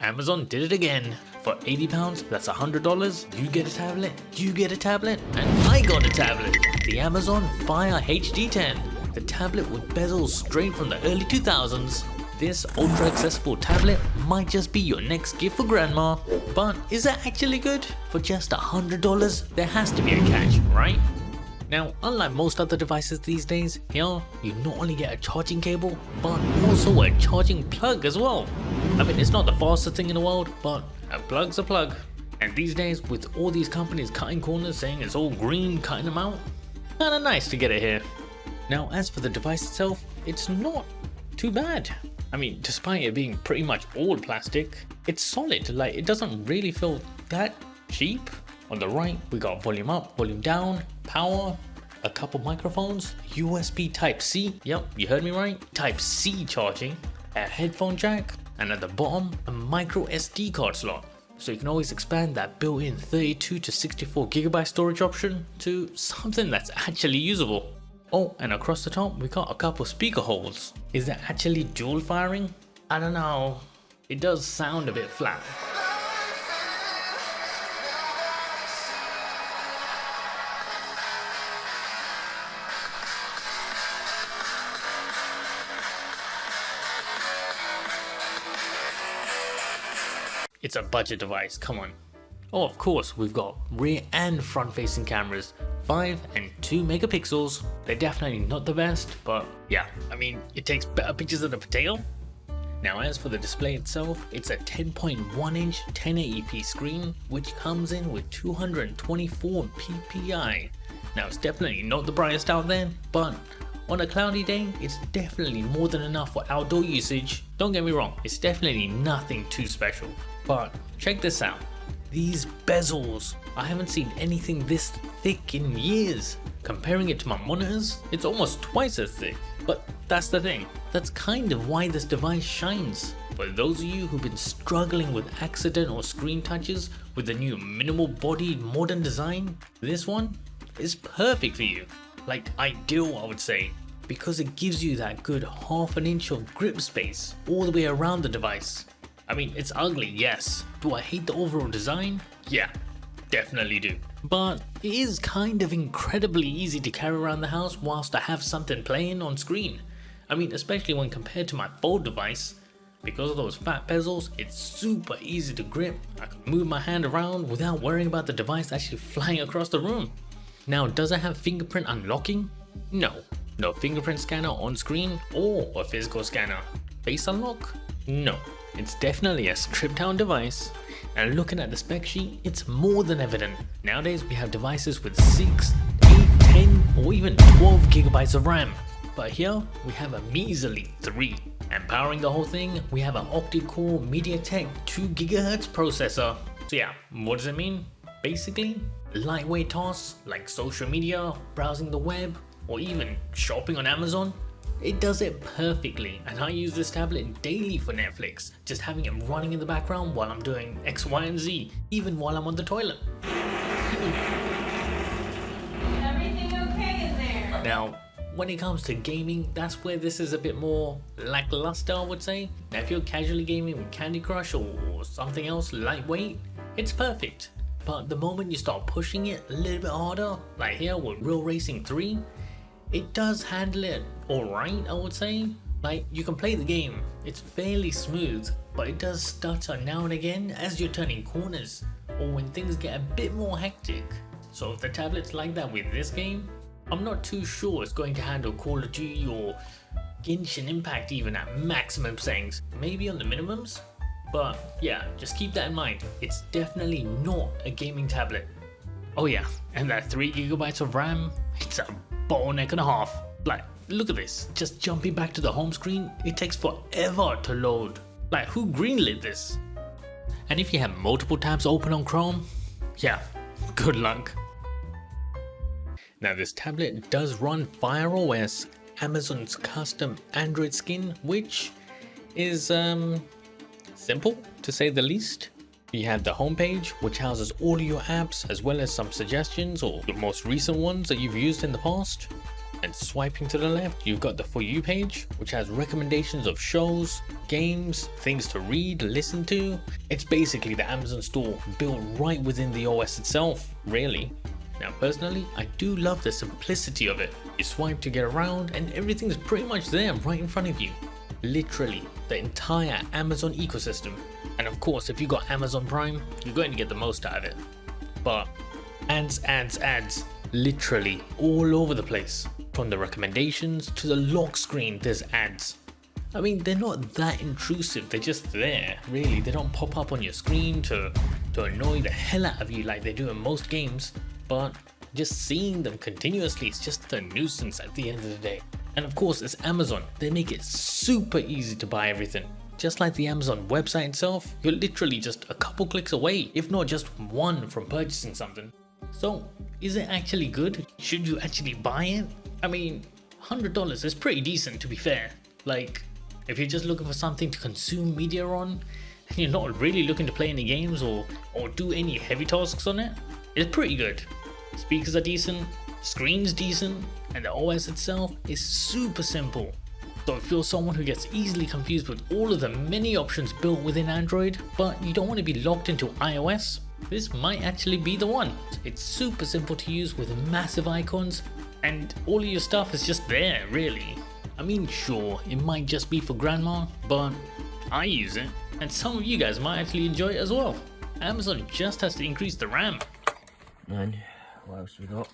Amazon did it again. For £80, that's $100, you get a tablet, and I got a tablet. The Amazon Fire HD10. The tablet with bezels straight from the early 2000s. This ultra accessible tablet might just be your next gift for grandma. But is it actually good? For just $100, there has to be a catch, right? Now, unlike most other devices these days, here you not only get a charging cable, but also a charging plug as well. I mean, it's not the fastest thing in the world, but a plug's a plug. And these days, with all these companies cutting corners saying it's all green, cutting them out, kinda nice to get it here. Now, as for the device itself, it's not too bad. I mean, despite it being pretty much all plastic, it's solid. Like, it doesn't really feel that cheap. On the right, we got volume up, volume down, power, a couple microphones, USB Type-C, yep, you heard me right, Type-C charging, a headphone jack, and at the bottom, a micro SD card slot. So you can always expand that built-in 32 to 64GB storage option to something that's actually usable. Oh, and across the top, we got a couple speaker holes. Is that actually dual firing? I don't know. It does sound a bit flat. It's a budget device, come on. Oh, of course, we've got rear and front facing cameras, 5 and 2 megapixels. They're definitely not the best, but yeah, I mean, it takes better pictures than a potato. Now, as for the display itself, it's a 10.1 inch 1080p screen, which comes in with 224 ppi. Now, it's definitely not the brightest out there, but on a cloudy day, it's definitely more than enough for outdoor usage. Don't get me wrong, it's definitely nothing too special. But check this out. These bezels, I haven't seen anything this thick in years. Comparing it to my monitors, it's almost twice as thick. But that's the thing, that's kind of why this device shines. For those of you who've been struggling with accidental screen touches with the new minimal bodied modern design, this one is perfect for you. Like ideal, I would say, because it gives you that good ½ an inch of grip space all the way around the device. I mean, it's ugly, yes. Do I hate the overall design? Yeah, definitely do. But it is kind of incredibly easy to carry around the house whilst I have something playing on screen. I mean, especially when compared to my Fold device. Because of those fat bezels, it's super easy to grip. I can move my hand around without worrying about the device actually flying across the room. Now, does it have fingerprint unlocking? No. No fingerprint scanner on screen or a physical scanner. Face unlock? No. It's definitely a stripped down device. And looking at the spec sheet, it's more than evident. Nowadays we have devices with 6, 8, 10 or even 12 gigabytes of RAM. But here we have a measly 3. And powering the whole thing, we have an octa-core MediaTek 2 GHz processor. So yeah, what does it mean? Basically, lightweight tasks like social media, browsing the web, or even shopping on Amazon. It does it perfectly, and I use this tablet daily for Netflix, just having it running in the background while I'm doing X, Y, and Z, even while I'm on the toilet. Everything okay in there? Now, when it comes to gaming, that's where this is a bit more lackluster, I would say. Now, if you're casually gaming with Candy Crush or something else lightweight, it's perfect. But the moment you start pushing it a little bit harder, like here with Real Racing 3, it does handle it alright, I would say. Like, you can play the game, it's fairly smooth, but it does stutter now and again as you're turning corners, or when things get a bit more hectic. So if the tablet's like that with this game, I'm not too sure it's going to handle Call of Duty or Genshin Impact even at maximum settings, maybe on the minimums. But yeah, just keep that in mind, it's definitely not a gaming tablet. Oh yeah, and that 3 gigabytes of RAM, it's a bottleneck and a half. Like, look at this, just jumping back to the home screen, it takes forever to load. Like, who greenlit this? And if you have multiple tabs open on Chrome, yeah, good luck. Now this tablet does run Fire OS, Amazon's custom Android skin, which is simple to say the least. You have the homepage, which houses all of your apps as well as some suggestions or the most recent ones that you've used in the past. And swiping to the left, you've got the For You page, which has recommendations of shows, games, things to read, listen to. It's basically the Amazon store built right within the OS itself, really. Now personally, I do love the simplicity of it. You swipe to get around and everything's pretty much there right in front of you. Literally, the entire Amazon ecosystem. And of course, if you got Amazon Prime, you're going to get the most out of it. But ads, literally all over the place. From the recommendations to the lock screen, there's ads. I mean, they're not that intrusive, they're just there, really. They don't pop up on your screen to annoy the hell out of you like they do in most games. But just seeing them continuously is just a nuisance at the end of the day. And of course, it's Amazon. They make it super easy to buy everything. Just like the Amazon website itself, you're literally just a couple clicks away, if not just one, from purchasing something. So, is it actually good? Should you actually buy it? I mean, $100 is pretty decent, to be fair. Like, if you're just looking for something to consume media on, and you're not really looking to play any games or do any heavy tasks on it, it's pretty good. Speakers are decent, screen's decent, and the OS itself is super simple. So if you're someone who gets easily confused with all of the many options built within Android, but you don't want to be locked into iOS, this might actually be the one. It's super simple to use with massive icons, and all of your stuff is just there, really. I mean, sure, it might just be for grandma, but I use it, and some of you guys might actually enjoy it as well. Amazon just has to increase the RAM. And what else we got?